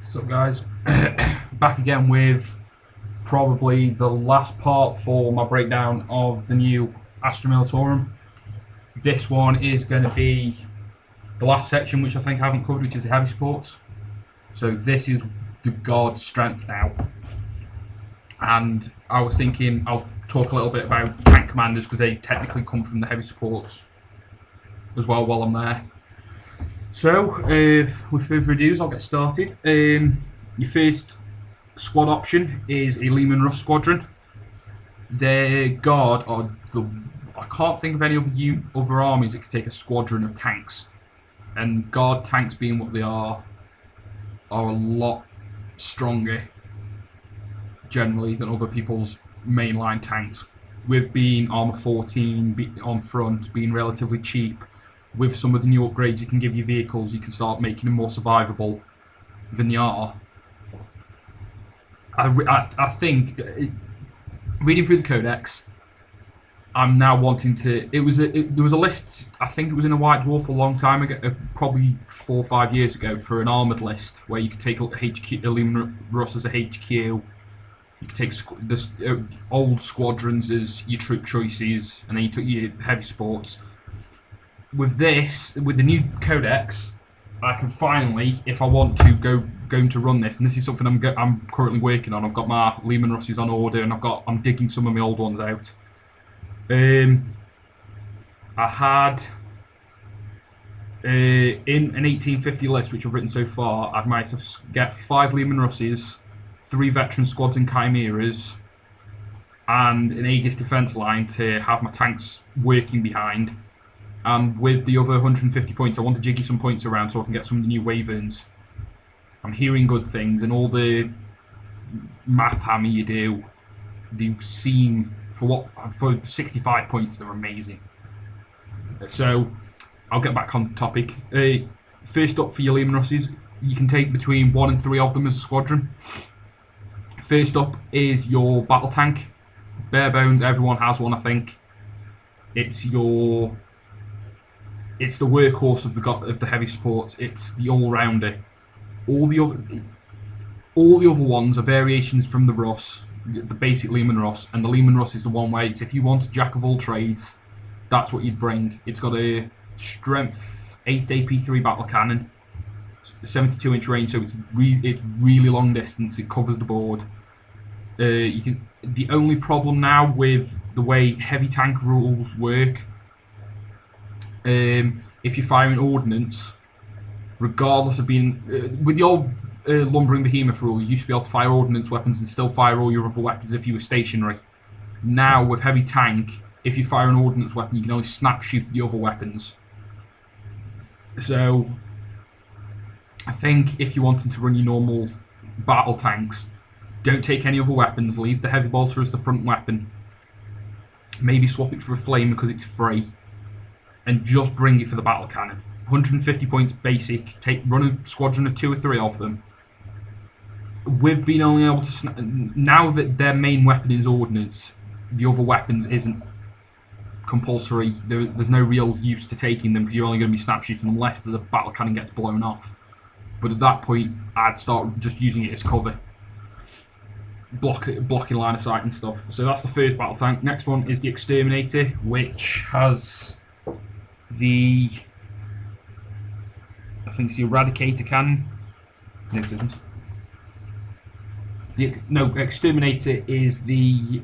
So guys, back again with probably the last part for my breakdown of the new Astra Militarum. This one is going to be the last section which I think I haven't covered, which is the heavy sports. So this is the guard strength now. And I was thinking I'll talk a little bit about tank commanders because they technically come from the heavy supports as well while I'm there. So, with further ado, I'll get started. Your first squad option is a Lehman Russ squadron. Their guard are I can't think of any other armies that could take a squadron of tanks. And guard tanks, being what they are a lot stronger generally than other people's mainline tanks. With being armor 14 on front, being relatively cheap. With some of the new upgrades you can give your vehicles, you can start making them more survivable than they are. I think, reading through the codex, I'm now wanting to. There was a list. I think it was in a White Dwarf a long time ago, probably 4 or 5 years ago, for an armoured list where you could take a Lehman Russ as a HQ. You could take old squadrons as your troop choices, and then you took your heavy sports. With the new codex, I can finally, if I want to, go to run this, and this is something I'm currently working on. I've got my Lehman Russes on order, and I'm digging some of my old ones out. I had in an 1850 list, which I've written so far, I've managed to get 5 Lehman Russes, 3 veteran squads and chimeras, and an Aegis defence line to have my tanks working behind. And with the other 150 points, I want to jiggy some points around so I can get some of the new Wyverns. I'm hearing good things, and all the math hammer you do, they seem, for 65 points, they're amazing. So, I'll get back on topic. First up for your Lehman Russes, you can take between 1 and 3 of them as a squadron. First up is your battle tank. Bare bones, everyone has one, I think. It's the workhorse of the heavy supports. It's the all-rounder. All the other ones are variations from the Russ, the basic Lehman Russ, and the Lehman Russ is the one way. If you want a jack of all trades, that's what you'd bring. It's got a strength 8 AP3 battle cannon, 72-inch range, so it's really long distance. It covers the board. The only problem now with the way heavy tank rules work. If you're firing ordnance, regardless of being with the old lumbering behemoth rule, you used to be able to fire ordnance weapons and still fire all your other weapons if you were stationary. Now with heavy tank, if you fire an ordnance weapon, you can only snap shoot the other weapons. So I think if you're wanting to run your normal battle tanks, don't take any other weapons. Leave the heavy bolter as the front weapon. Maybe swap it for a flame because it's free. And just bring it for the battle cannon. 150 points basic. Run a squadron of 2 or 3 of them. With being only able to now that their main weapon is ordnance, the other weapons isn't compulsory. There's no real use to taking them because you're only going to be snap shooting unless the battle cannon gets blown off. But at that point, I'd start just using it as cover, blocking line of sight and stuff. So that's the first battle tank. Next one is the Exterminator, which has I think it's the Eradicator cannon. No, it isn't. Exterminator is the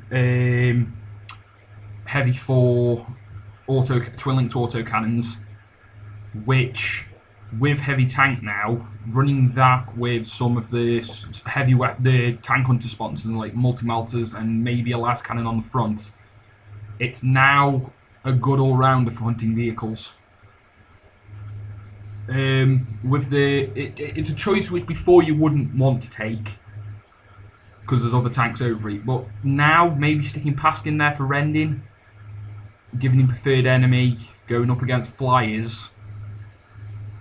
heavy 4 twin-linked auto cannons, which with heavy tank now, running that with some of the the tank hunter sponsors like multi-melters and maybe a las cannon on the front, it's now a good all-rounder for hunting vehicles. It's a choice which before you wouldn't want to take because there's other tanks over it, but now maybe sticking Pask in there for rending, giving him preferred enemy, going up against flyers,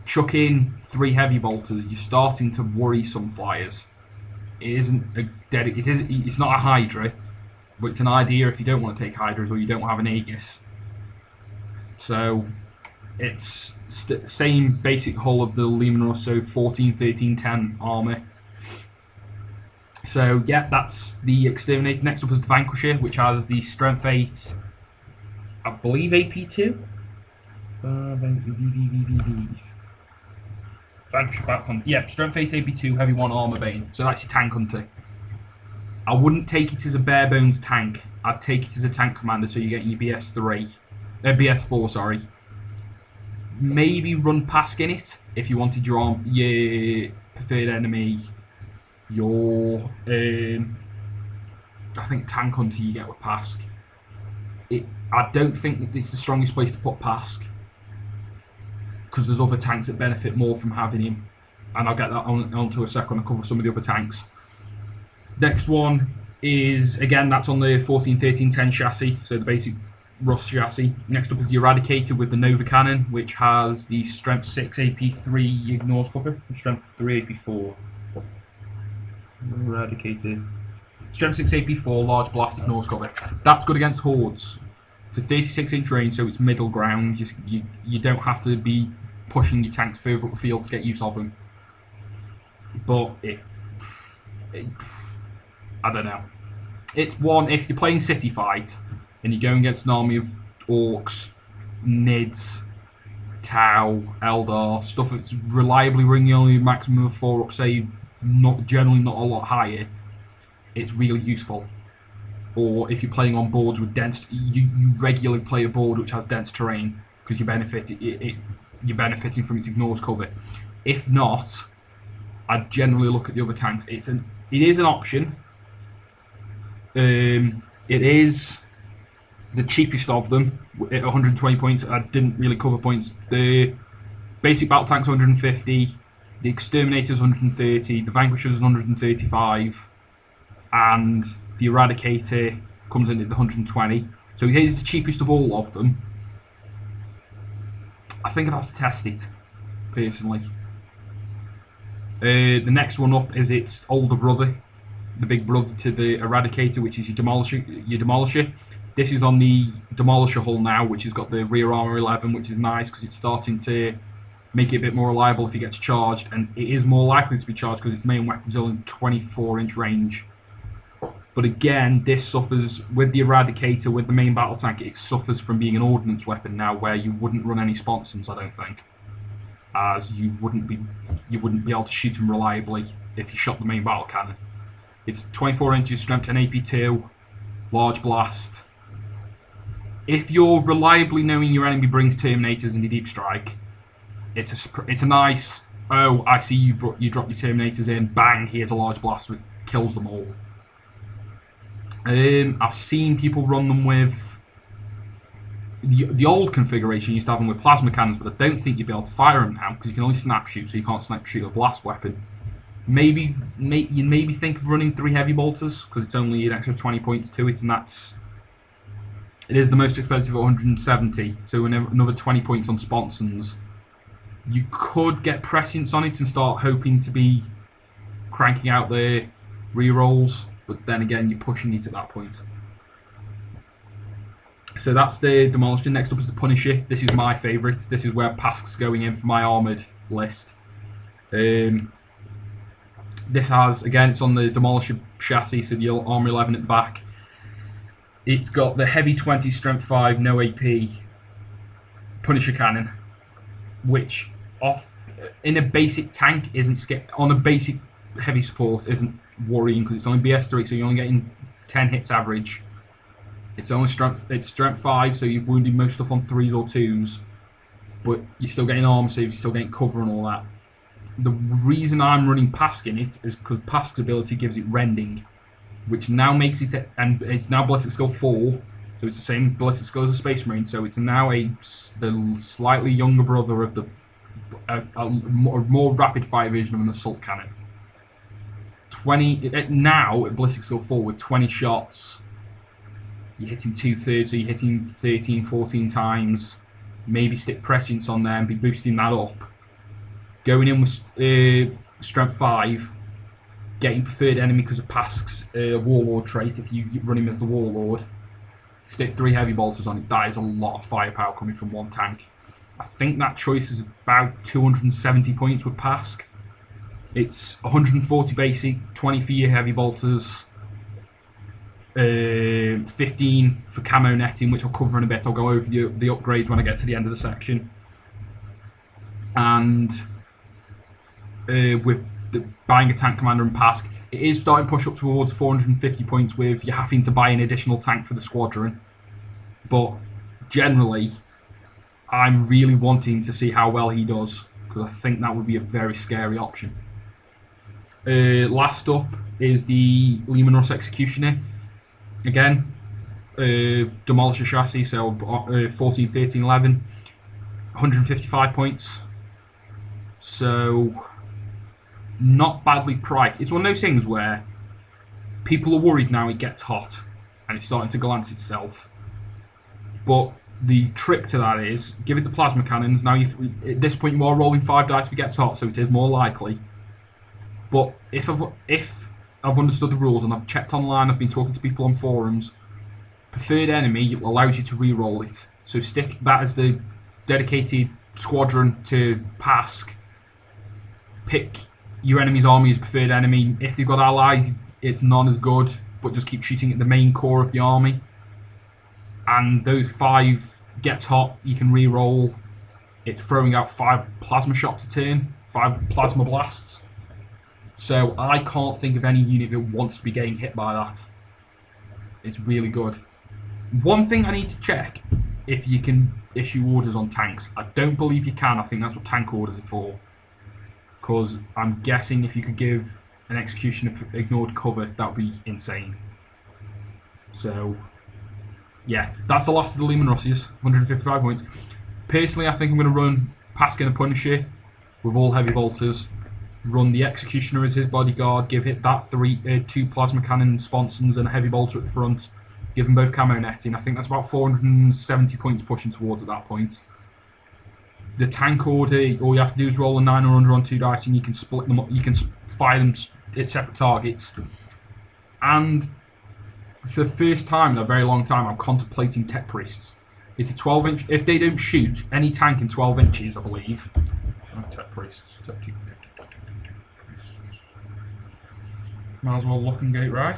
chuck in 3 heavy bolters, you're starting to worry some flyers. It's not a Hydra, but it's an idea if you don't want to take Hydras or you don't have an Aegis. So it's same basic hull of the Lehman Russo 14, 13, 10 armour. So yeah, that's the Exterminator. Next up is the Vanquisher, which has the Strength 8, I believe AP2. Vanquisher back on. Yeah, Strength 8 AP2, Heavy 1 Armor Bane. So that's your tank hunter. I wouldn't take it as a bare bones tank. I'd take it as a tank commander, so you're getting your BS4, sorry. Maybe run Pask in it if you wanted your preferred enemy. Your I think tank hunter you get with Pask. I don't think it's the strongest place to put Pask, because there's other tanks that benefit more from having him, and I'll get that onto a second. I'll cover some of the other tanks. Next one is, again, that's on the 14, 13, 10 chassis, so the basic Rust chassis. Next up is the Eradicator with the Nova Cannon, which has the Strength 6 AP3 ignores cover, and Strength 3 AP4. Eradicator. Strength 6 AP4, large blast ignores cover. That's good against hordes. It's a 36-inch range, so it's middle ground. You don't have to be pushing your tanks further up the field to get use of them. But I don't know. It's one, if you're playing City Fight and you're going against an army of Orcs, Nids, Tau, Eldar, stuff that's reliably bringing only a maximum of 4 up save, generally not a lot higher, it's really useful. Or if you're playing on boards with dense, you regularly play a board which has dense terrain because you're benefiting from its ignores cover. If not, I'd generally look at the other tanks. It is an option. It is the cheapest of them at 120 points. I didn't really cover points. The basic battle tank's 150, the Exterminator's 130, the Vanquisher's 135, and the Eradicator comes in at the 120. So here's the cheapest of all of them. I think I'd have to test it, personally. The next one up is its older brother, the big brother to the Eradicator, which is your Demolisher. This is on the Demolisher hull now, which has got the rear armor 11, which is nice because it's starting to make it a bit more reliable if it gets charged, and it is more likely to be charged because its main weapon's only 24-inch range. But again, this suffers, with the Eradicator, with the main battle tank, it suffers from being an ordnance weapon now, where you wouldn't run any sponsons, I don't think, as you wouldn't be able to shoot them reliably if you shot the main battle cannon. It's 24 inches, strength 10 AP2, large blast. If you're reliably knowing your enemy brings Terminators into deep strike, it's a nice, oh, I see you drop your Terminators in, bang, here's a large blast that kills them all. I've seen people run them with the old configuration. Used to have them with plasma cannons, but I don't think you'd be able to fire them now because you can only snap shoot, so you can't snap shoot a blast weapon. Maybe think of running 3 heavy bolters because it's only an extra 20 points to it, and it is the most expensive at 170. So another 20 points on sponsons. You could get prescience on it and start hoping to be cranking out the rerolls. But then again, you're pushing it at that point. So that's the Demolisher. Next up is the Punisher. This is my favourite. This is where Pask's going in for my armoured list. This has, again, it's on the Demolisher chassis, so the armour 11 at the back. It's got the heavy 20, strength 5, no AP Punisher cannon, which in a basic tank on a basic heavy support isn't worrying because it's only BS3, so you're only getting 10 hits average. It's strength 5, so you're wounding most stuff on 3s or 2s, but you're still getting armor saves, you're still getting cover and all that. The reason I'm running Pask in it is because Pask's ability gives it rending, which now makes it, and it's now ballistic skill 4, so it's the same ballistic skill as a Space Marine, so it's now the slightly younger brother of a more rapid fire version of an assault cannon. Now at ballistic skill 4 with 20 shots, you're hitting 2/3, so you're hitting 13, 14 times. Maybe stick prescience on there and be boosting that up. Going in with strength 5, getting preferred enemy because of Pask's Warlord trait. If you run him as the Warlord, stick 3 heavy bolters on it. That is a lot of firepower coming from one tank. I think that choice is about 270 points with Pask. It's 140 basic, 20 for your heavy bolters, 15 for camo netting, which I'll cover in a bit. I'll go over the upgrades when I get to the end of the section. And with buying a tank commander and Pask, it is starting to push up towards 450 points with you having to buy an additional tank for the squadron. But generally, I'm really wanting to see how well he does, because I think that would be a very scary option. Last up is the Lehman Russ Executioner. Again, Demolisher chassis, so 14, 13, 11, 155 points. So, not badly priced. It's one of those things where people are worried now it gets hot and it's starting to glance itself. But the trick to that is give it the plasma cannons. Now, at this point, you are rolling 5 dice if it gets hot, so it is more likely. But if I've understood the rules and I've checked online, I've been talking to people on forums, preferred enemy allows you to re-roll it. So stick that as the dedicated squadron to Pask. Pick your enemy's army as preferred enemy. If they've got allies, it's not as good, but just keep shooting at the main core of the army. And those 5 gets hot, you can re-roll. It's throwing out 5 plasma shots a turn, 5 plasma blasts. So I can't think of any unit that wants to be getting hit by that. It's really good. One thing I need to check, if you can issue orders on tanks. I don't believe you can. I think that's what tank orders are for. Because I'm guessing if you could give an executioner ignored cover, that would be insane. So, yeah, that's the last of the Lehman Russes, 155 points. Personally, I think I'm going to run Pask and a Punisher with all heavy bolters. Run the Executioner as his bodyguard, give it that 2 plasma cannon sponsons and a heavy bolter at the front. Give them both camo netting. I think that's about 470 points pushing towards at that point. The tank order, all you have to do is roll a 9 or under on 2 dice and you can split them up, you can fire them at separate targets. And for the first time in a very long time, I'm contemplating tech priests. It's a 12-inch, if they don't shoot any tank in 12 inches, I believe. Tech priests. Might as well look and get it right.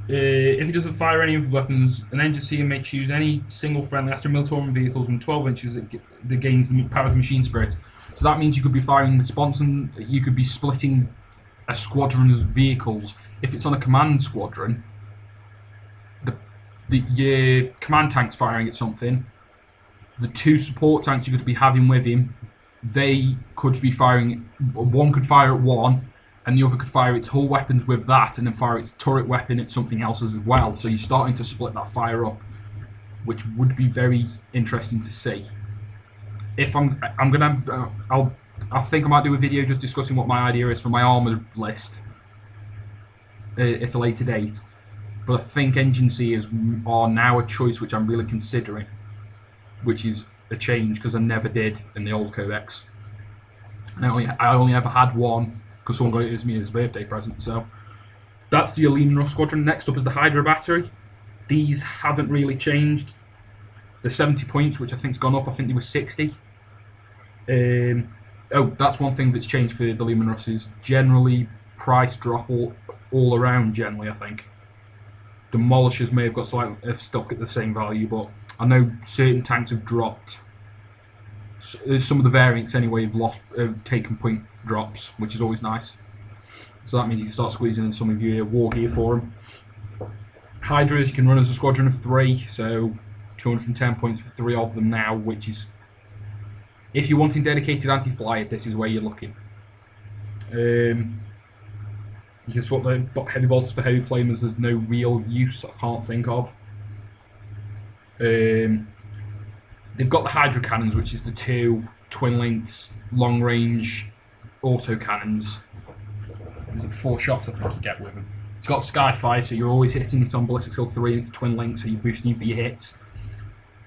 If he doesn't fire any of the weapons, an engine seeker may choose any single friendly Astra Militarum vehicles from 12 inches that gains the power of the machine spirit. So that means you could be firing the sponson, you could be splitting a squadron's vehicles. If it's on a command squadron, your command tank's firing at something, the 2 support tanks you could be having with him, they could be firing, one could fire at one, and the other could fire its hull weapons with that, and then fire its turret weapon at something else as well. So you're starting to split that fire up, which would be very interesting to see. If I think I might do a video just discussing what my idea is for my armour list at a later date. But I think engine seers are now a choice which I'm really considering, which is a change because I never did in the old codex. And I only ever had one because someone got it as me as a birthday present. So that's the Lehman Russ Squadron. Next up is the Hydra Battery. These haven't really changed. The 70 points, which I think's gone up. I think they were 60. Oh, that's one thing that's changed for the Lehman Russes. Generally, price drop all around. Generally, I think Demolishers may have got slightly stuck at the same value, but I know certain tanks have dropped. Some of the variants anyway have taken point drops, which is always nice. So that means you can start squeezing in some of your war gear for them. Hydras you can run as a squadron of 3, so 210 points for 3 of them now, which is, if you're wanting dedicated anti-flyer, this is where you're looking. You can swap the heavy bolters for heavy flamers. There's no real use I can't think of. They've got the Hydra cannons, which is the 2 twin links, long range auto cannons. There's 4 shots I think you get with them. It's got Skyfire, so you're always hitting it on ballistic skill 3, and it's twin links, so you're boosting for your hits.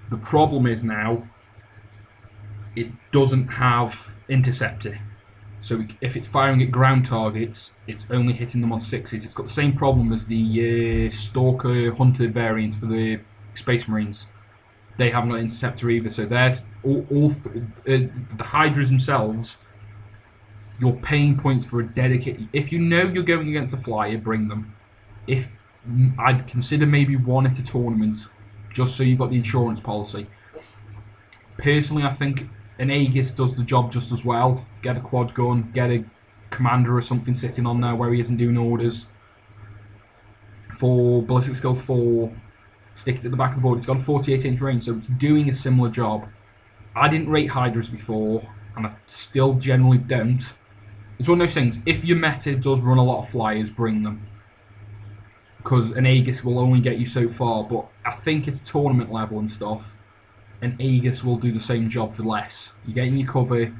The problem is now it doesn't have interceptor. So if it's firing at ground targets, it's only hitting them on 6s. It's got the same problem as the Stalker Hunter variant for the Space Marines. they haven't got interceptor either. So there's the Hydras themselves. You're paying points for a dedicated. If you know you're going against a flyer, bring them. If I'd consider maybe one at a tournament, just so you've got the insurance policy. Personally, I think an Aegis does the job just as well. Get a quad gun, get a commander or something sitting on there where he isn't doing orders. For ballistic skill 4, stick it at the back of the board. It's got a 48-inch range, so it's doing a similar job. I didn't rate Hydras before, and I still generally don't. It's one of those things, if your meta does run a lot of flyers, bring them. Because an Aegis will only get you so far, but I think it's tournament level and stuff, an Aegis will do the same job for less. You're getting your cover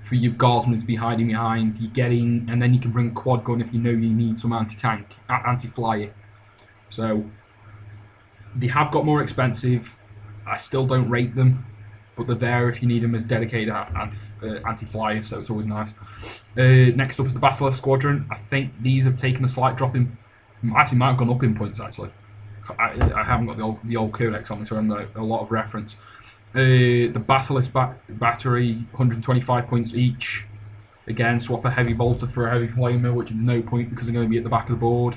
for your guardsmen to be hiding behind, you're getting, and then you can bring a quad gun if you know you need some anti-tank, anti-flyer. So, they have got more expensive, I still don't rate them, but they're there if you need them as dedicated anti-flyers, so it's always nice. Next up is the Basilisk Squadron. I think these have taken a slight drop in, actually might have gone up in points actually. I haven't got the old codex on me, so I'm a lot of reference. The Basilisk battery, 125 points each. Again, swap a heavy bolter for a heavy flamer, which is no point because they're going to be at the back of the board.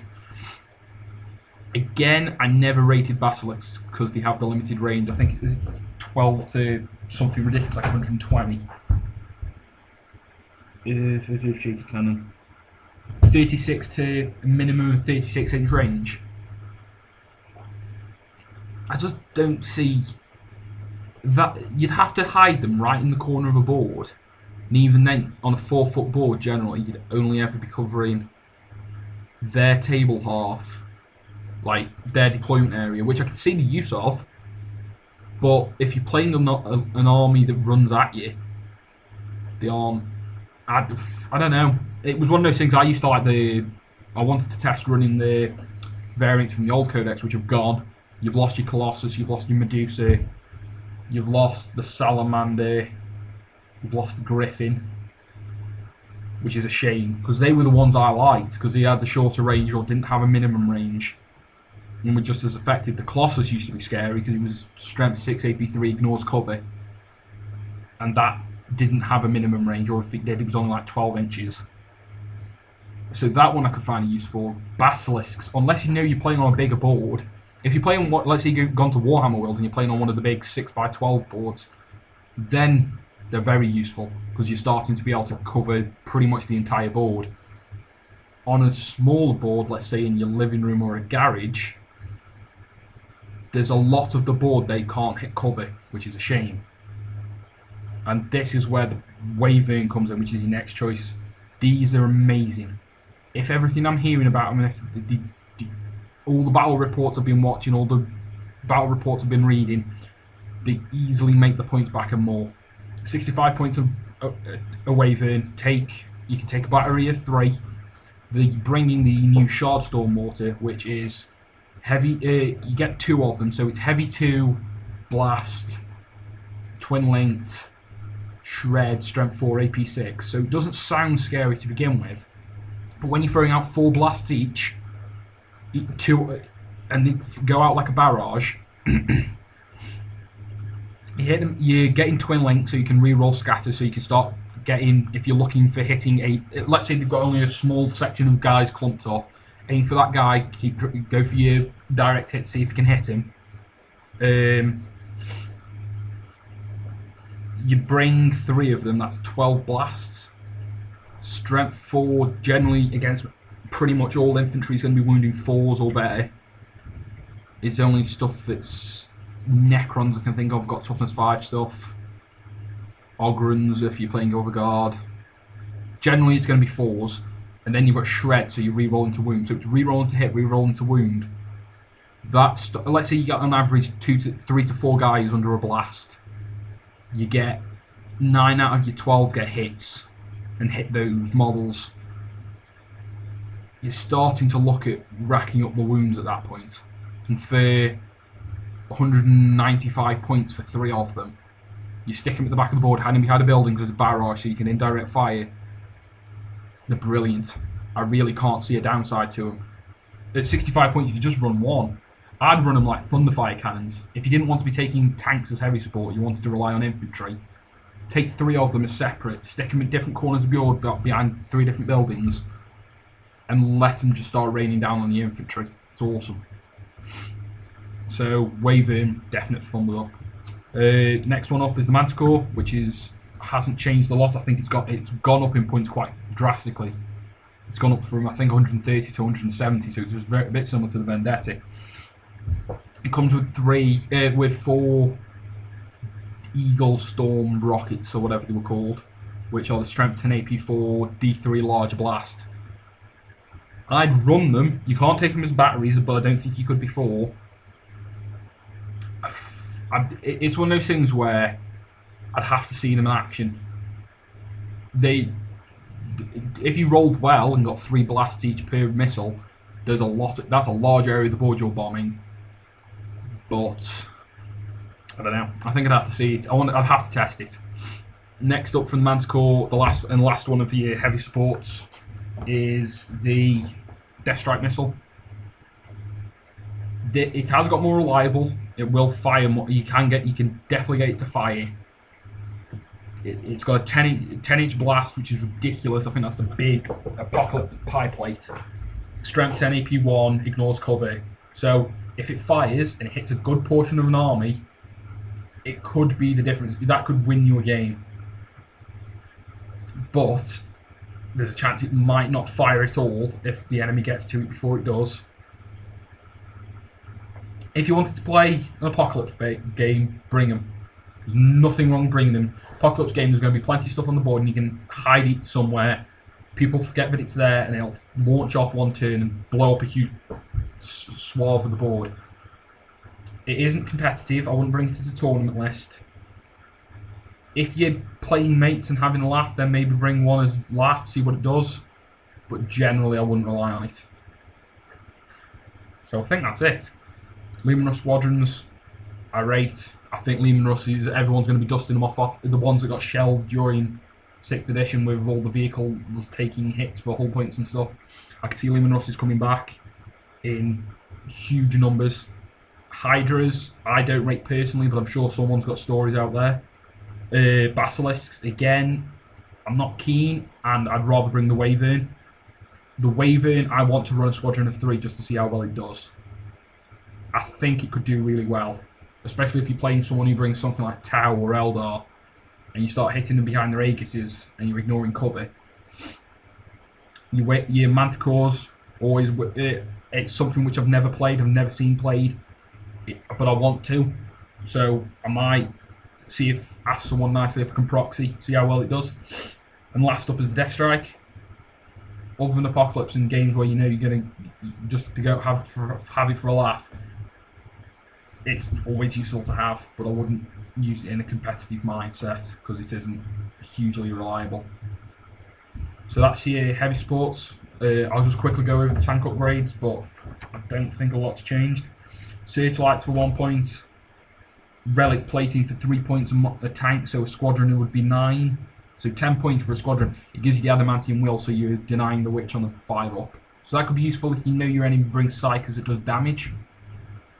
Again, I never rated Basilisks because they have the limited range. I think it's 12 to something ridiculous, like 120. Cheeky cannon. 36 to a minimum of 36-inch range. I just don't see that. You'd have to hide them right in the corner of a board, and even then, on a 4-foot board, generally, you'd only ever be covering their table half, like their deployment area, which I can see the use of. But if you're playing an army that runs at you, the arm, I don't know. It was one of those things I used to like. I wanted to test running the variants from the old codex, which have gone. You've lost your Colossus, you've lost your Medusa, you've lost the Salamander, you've lost the Griffin, which is a shame because they were the ones I liked because they had the shorter range or didn't have a minimum range and were just as effective. The Colossus used to be scary because it was strength 6 AP3, ignores cover, and that didn't have a minimum range, or if it did, it was only like 12 inches. So that one I could find a use for. Basilisks, unless you know you're playing on a bigger board. If you're playing, let's say you've gone to Warhammer World and you're playing on one of the big 6x12 boards, then they're very useful because you're starting to be able to cover pretty much the entire board. On a smaller board, let's say in your living room or a garage, there's a lot of the board they can't hit cover, which is a shame. And this is where the Wyvern comes in, which is your next choice. These are amazing. If everything I'm hearing about them, and if all the battle reports I've been watching, all the battle reports I've been reading, they easily make the points back and more. 65 points of a Wyvern. You can take a battery of 3. They're bringing the new Shardstorm mortar, which is heavy. You get 2 of them, so it's heavy 2, blast, twin linked, shred, strength 4, AP 6. So it doesn't sound scary to begin with, but when you're throwing out 4 blasts each, 2, and they go out like a barrage. You hit them. You're getting twin link, so you can re-roll scatter, so you can start getting. If you're looking for hitting let's say they've got only a small section of guys clumped up, aim for that guy. Go for your direct hit, see if you can hit him. You bring 3 of them. That's 12 blasts. Strength 4 generally against pretty much all infantry is going to be wounding 4s or better. It's only stuff that's Necrons I can think of got toughness 5 stuff. Ogrons if you're playing Overguard. Generally it's going to be 4s. And then you've got Shred, so you re-roll into wound. So it's re-roll into hit, re-roll into wound. Let's say you got on average 3 to 4 guys under a blast. You get 9 out of your 12 get hits and hit those models. You're starting to look at racking up the wounds at that point. And for 195 points for 3 of them, you stick them at the back of the board, hiding behind the buildings as a barrage so you can indirect fire. They're brilliant. I really can't see a downside to them. At 65 points, you can just run 1. I'd run them like thunderfire cannons. If you didn't want to be taking tanks as heavy support, you wanted to rely on infantry, take 3 of them as separate, stick them in different corners of your behind 3 different buildings, and let them just start raining down on the infantry. It's awesome. So Wyvern, definite thumbs up. Next one up is the Manticore, which hasn't changed a lot. I think it's gone up in points quite drastically. It's gone up from I think 130 to 170, so it's a bit similar to the Vendetti. It comes with 4 Eagle Storm rockets or whatever they were called, which are the Strength 10 AP4 D3 Large Blast. I'd run them. You can't take them as batteries, but I don't think you could before. It's one of those things where I'd have to see them in action. If you rolled well and got 3 blasts each per missile, that's a large area of the board you're bombing. But I don't know. I think I'd have to see it. I'd have to test it. Next up from the Manticore, the last one of your heavy supports is the Death Strike missile. It has got more reliable. It will fire more. You can definitely get it to fire. It's got a 10-inch blast, which is ridiculous. I think that's the big Apocalypse pie plate. Strength 10 AP1, ignores cover. So if it fires and it hits a good portion of an army, it could be the difference. That could win you a game. But there's a chance it might not fire at all if the enemy gets to it before it does. If you wanted to play an Apocalypse game, bring them. There's nothing wrong bringing them. Apocalypse game, there's going to be plenty of stuff on the board and you can hide it somewhere. People forget that it's there and it'll launch off one turn and blow up a huge swath of the board. It isn't competitive. I wouldn't bring it as a tournament list. If you're playing mates and having a laugh, then maybe bring one as laugh, see what it does. But generally, I wouldn't rely on it. So I think that's it. Leman Russ squadrons, I rate. I think Leman Russ everyone's going to be dusting them off the ones that got shelved during 6th edition with all the vehicles taking hits for hull points and stuff. I can see Leman Russ is coming back in huge numbers. Hydras, I don't rate personally, but I'm sure someone's got stories out there. Basilisks, again, I'm not keen, and I'd rather bring the Wyvern. The Wyvern, I want to run a squadron of 3 just to see how well it does. I think it could do really well, especially if you're playing someone who brings something like Tau or Eldar, and you start hitting them behind their Aegises, and you're ignoring cover. Your Manticores, always, it's something which I've never played, I've never seen played, but I want to. So I might ask someone nicely if I can proxy, see how well it does. And last up is the Death Strike. Other than Apocalypse and games where you know you're going to just to go have it for a laugh, it's always useful to have, but I wouldn't use it in a competitive mindset because it isn't hugely reliable. So that's your heavy sports. I'll just quickly go over the tank upgrades, but I don't think a lot's changed. Searchlights for 1 point, relic plating for 3 points a tank, so a squadron would be 9. So 10 points for a squadron. It gives you the adamantium will, so you're denying the witch on the 5 up. So that could be useful if you know your enemy brings psychers that does damage,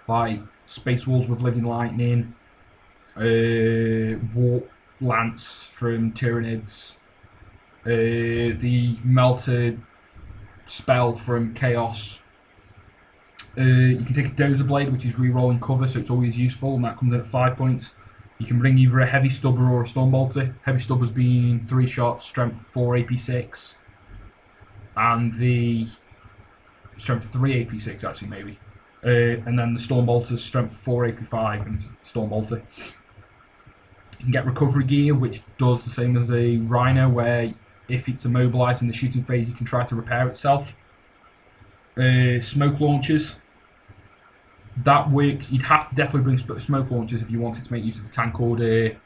like Space Wolves with Living Lightning, Warp Lance from Tyranids, the Melted spell from Chaos. You can take a Dozer Blade, which is re-rolling cover, so it's always useful, and that comes in at 5 points. You can bring either a Heavy Stubber or a Stormbolter. Heavy Stubber's been 3 shots, strength 4 AP6, and the strength 3 AP6 actually maybe. And then the Stormbolter's strength 4 AP5 and Stormbolter. You can get recovery gear, which does the same as a Rhino, where if it's immobilised in the shooting phase, you can try to repair itself. Smoke launchers. That works. You'd have to definitely bring smoke launchers if you wanted to make use of the tank order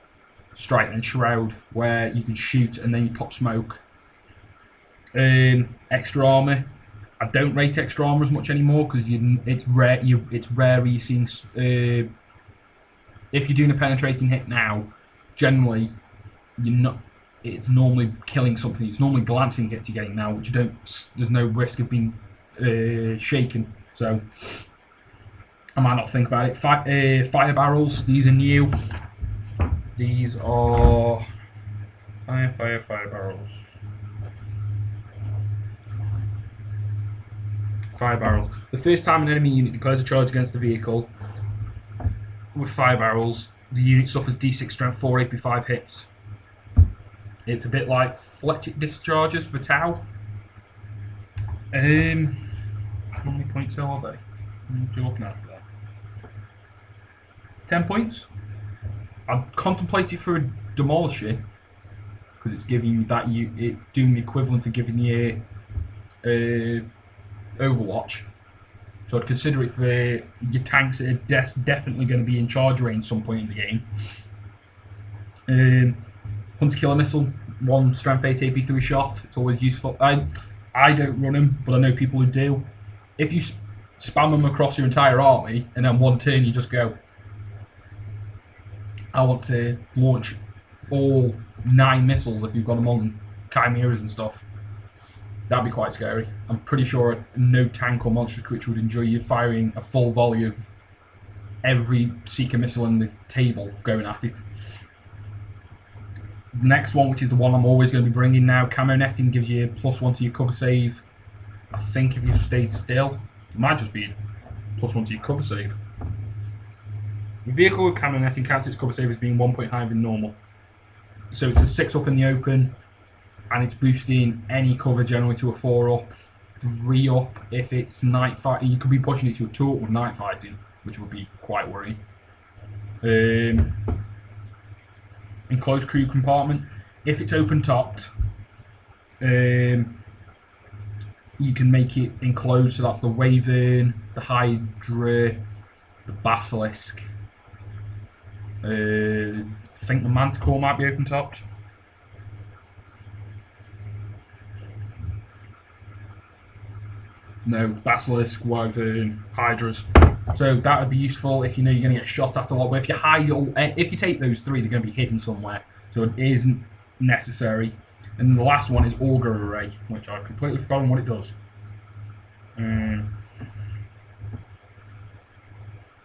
Strike and Shroud, where you can shoot and then you pop smoke. Extra armor. I don't rate extra armor as much anymore because it's rare. It's rare you're seeing. If you're doing a penetrating hit now, generally you're not. It's normally killing something. It's normally glancing hits you're getting now, which you don't. There's no risk of being shaken. So I might not think about it. Fire barrels. These are new. These are fire barrels. Fire barrels. The first time an enemy unit declares a charge against the vehicle with fire barrels, the unit suffers D6 strength 4 AP 5 hits. It's a bit like fletchet discharges for Tau. How many points are they? What are you looking at for that? 10 points. I'd contemplate it for a demolisher because it's giving you that. It's doing the equivalent of giving you Overwatch. So I'd consider it for your tanks that are definitely going to be in charge range some point in the game. Hunter Killer Missile, 1 strength 8 AP 3 shot. It's always useful. I don't run them, but I know people who do. If you spam them across your entire army, and then one turn you just go, I want to launch all 9 missiles if you've got them on chimeras and stuff. That'd be quite scary. I'm pretty sure no tank or monstrous creature would enjoy you firing a full volley of every Seeker missile in the table going at it. The next one, which is the one I'm always going to be bringing now, Camo Netting gives you +1 to your cover save. I think if you've stayed still, it might just be +1 to your cover save. The vehicle with Camo Netting counts its cover save as being 1 point higher than normal. So it's a 6 up in the open, and it's boosting any cover generally to a 4 up, 3 up if it's night fighting. You could be pushing it to a 2 up with night fighting, which would be quite worrying. Enclosed crew compartment. If it's open topped, you can make it enclosed. So that's the Wyvern, the Hydra, the Basilisk. I think the Manticore might be open topped. No, Basilisk, Wyvern, Hydras. So that would be useful if you know you're going to get shot at a lot. But if you hide, if you take those 3, they're going to be hidden somewhere. So it isn't necessary. And then the last one is Auger Array, which I've completely forgotten what it does.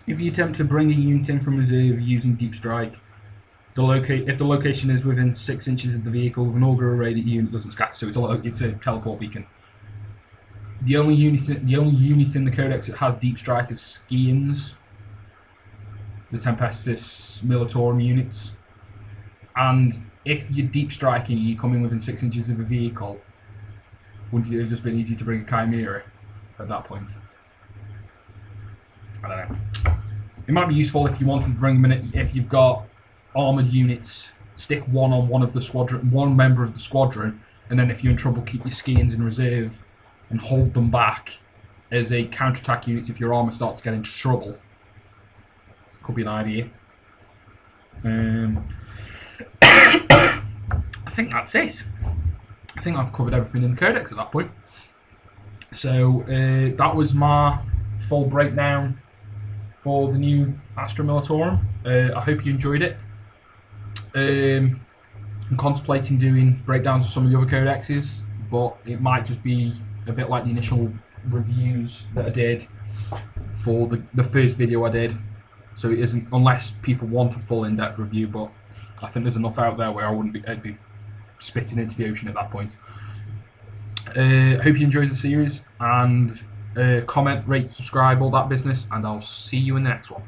If you attempt to bring a unit in from reserve using Deep Strike, if the location is within 6 inches of the vehicle with an Auger Array, the unit doesn't scatter. So it's a teleport beacon. The only unit in the Codex that has Deep Strike is Skians, the Tempestus Militarum units. And if you're Deep Striking and you come in within 6 inches of a vehicle, wouldn't it have just been easy to bring a Chimera at that point? I don't know. It might be useful if you wanted to bring them in, if you've got armoured units, stick one on one of the squadron, one member of the squadron, and then if you're in trouble, keep your Skians in reserve and hold them back as a counterattack unit if your armour starts to get into trouble. Could be an idea. I think that's it. I think I've covered everything in the Codex at that point. So that was my full breakdown for the new Astra Militarum. I hope you enjoyed it. I'm contemplating doing breakdowns of some of the other codexes, but it might just be a bit like the initial reviews that I did for the first video I did. So it isn't, unless people want a full in-depth review, but I think there's enough out there where I'd be spitting into the ocean at that point. I hope you enjoyed the series, and comment, rate, subscribe, all that business, and I'll see you in the next one.